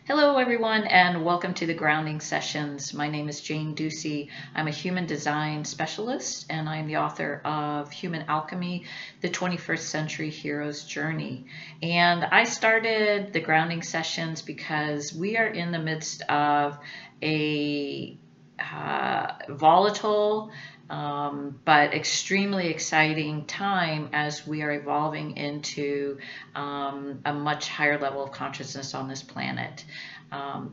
Hello, everyone, and welcome to the Grounding Sessions. My name is Jane Ducey. I'm a human design specialist, and I'm the author of Human Alchemy, the 21st Century Hero's Journey. And I started the Grounding Sessions because we are in the midst of a volatile but extremely exciting time as we are evolving into a much higher level of consciousness on this planet.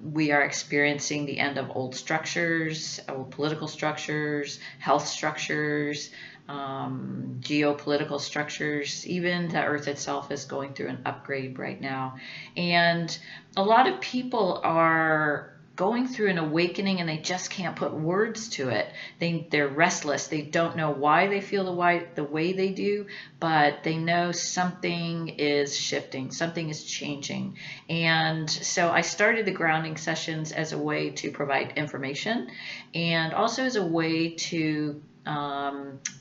We are experiencing the end of old structures, old political structures, health structures, geopolitical structures. Even the earth itself is going through an upgrade right now. And a lot of people are going through an awakening and they just can't put words to it. They're restless. They don't know why they feel the way they do, but they know something is shifting, something is changing. And so I started the grounding sessions as a way to provide information and also as a way to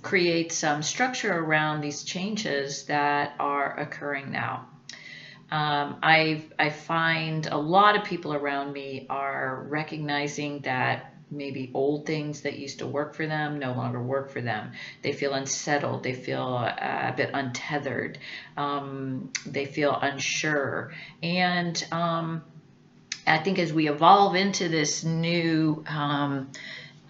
create some structure around these changes that are occurring now. I find a lot of people around me are recognizing that maybe old things that used to work for them no longer work for them. They feel unsettled. They feel a bit untethered. They feel unsure. And I think as we evolve into this new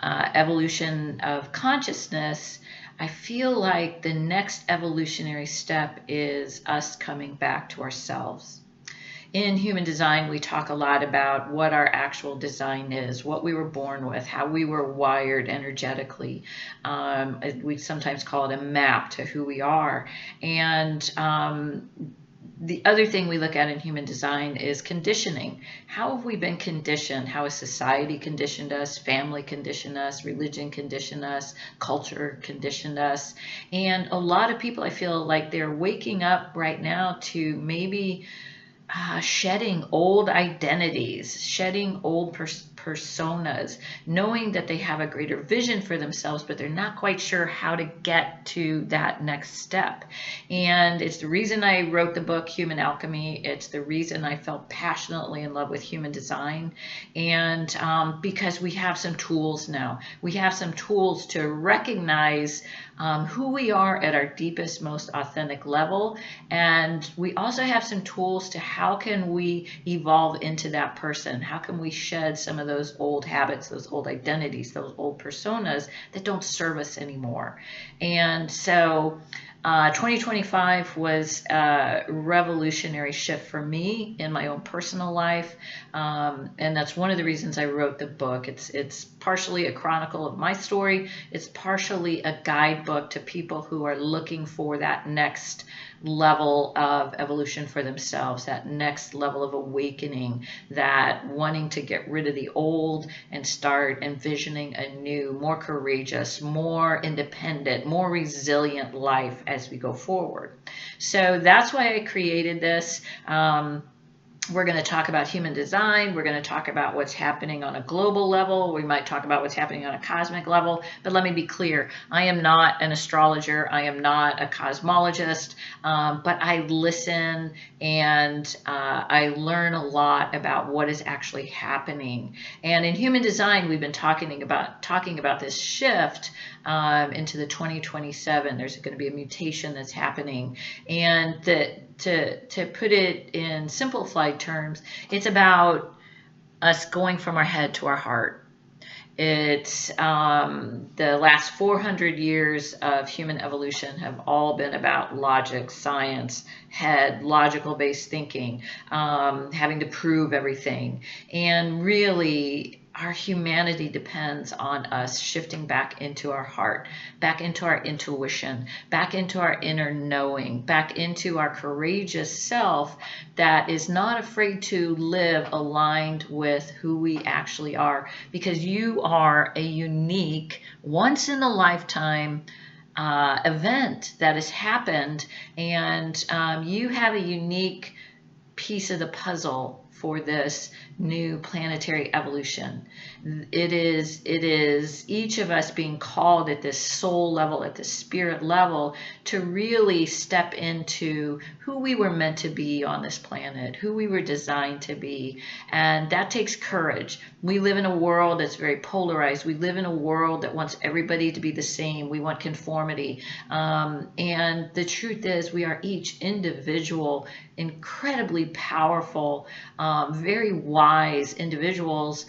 evolution of consciousness, I feel like the next evolutionary step is us coming back to ourselves. In human design, we talk a lot about what our actual design is, what we were born with, how we were wired energetically. We sometimes call it a map to who we are. And the other thing we look at in human design is conditioning. How have we been conditioned? How has society conditioned us? Family conditioned us? Religion conditioned us? Culture conditioned us? And a lot of people, I feel like they're waking up right now to maybe shedding old identities, shedding old personas, knowing that they have a greater vision for themselves, but they're not quite sure how to get to that next step. And it's the reason I wrote the book, Human Alchemy. It's the reason I felt passionately in love with human design. And because we have some tools now, we have some tools to recognize who we are at our deepest, most authentic level. And we also have some tools to how can we evolve into that person? How can we shed some of those old habits, those old identities, those old personas that don't serve us anymore? And so 2025 was a revolutionary shift for me in my own personal life. And that's one of the reasons I wrote the book. It's partially a chronicle of my story. It's partially a guidebook to people who are looking for that next level of evolution for themselves, that next level of awakening, that wanting to get rid of the old and start envisioning a new, more courageous, more independent, more resilient life as we go forward. So that's why I created this. We're going to talk about human design. We're going to talk about what's happening on a global level. We might talk about what's happening on a cosmic level. But let me be clear. I am not an astrologer. I am not a cosmologist. But I listen and I learn a lot about what is actually happening. And in human design, we've been talking about this shift into the 2027. There's going to be a mutation that's happening. And to put it in simplified terms, it's about us going from our head to our heart. It's the last 400 years of human evolution have all been about logic, science, head, logical based thinking, having to prove everything. And really, our humanity depends on us shifting back into our heart, back into our intuition, back into our inner knowing, back into our courageous self that is not afraid to live aligned with who we actually are. Because you are a unique, once in a lifetime event that has happened, and you have a unique piece of the puzzle for this new planetary evolution. It is each of us being called at this soul level, at the spirit level, to really step into who we were meant to be on this planet, who we were designed to be. And that takes courage. We live in a world that's very polarized. We live in a world that wants everybody to be the same. We want conformity. And the truth is, we are each individual, incredibly powerful, very wise individuals,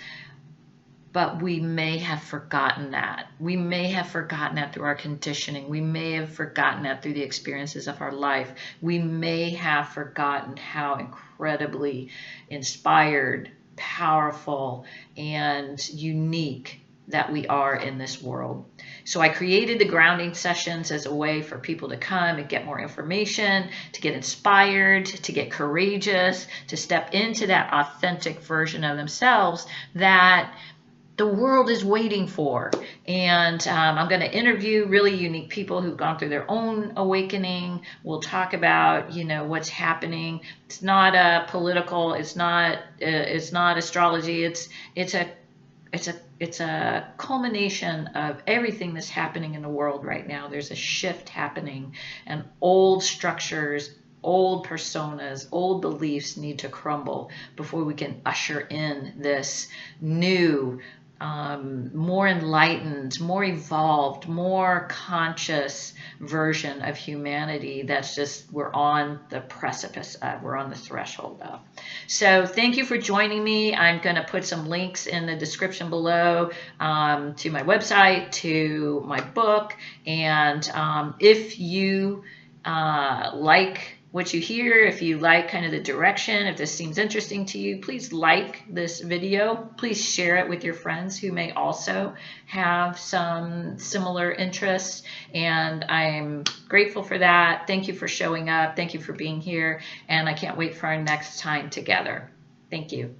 but we may have forgotten that. We may have forgotten that through our conditioning. We may have forgotten that through the experiences of our life. We may have forgotten how incredibly inspired, powerful, and unique that we are in this world. So I created the grounding sessions as a way for people to come and get more information, to get inspired, to get courageous, to step into that authentic version of themselves that the world is waiting for. And I'm going to interview really unique people who've gone through their own awakening. We'll talk about, what's happening. It's not a political, it's not astrology. It's a culmination of everything that's happening in the world right now. There's a shift happening, and old structures, old personas, old beliefs need to crumble before we can usher in this new, more enlightened, more evolved, more conscious version of humanity that's just, we're on the precipice of, we're on the threshold of. So thank you for joining me. I'm going to put some links in the description below to my website, to my book, and if you like what you hear, if you like kind of the direction, if this seems interesting to you, please like this video. Please share it with your friends who may also have some similar interests. And I'm grateful for that. Thank you for showing up. Thank you for being here. And I can't wait for our next time together. Thank you.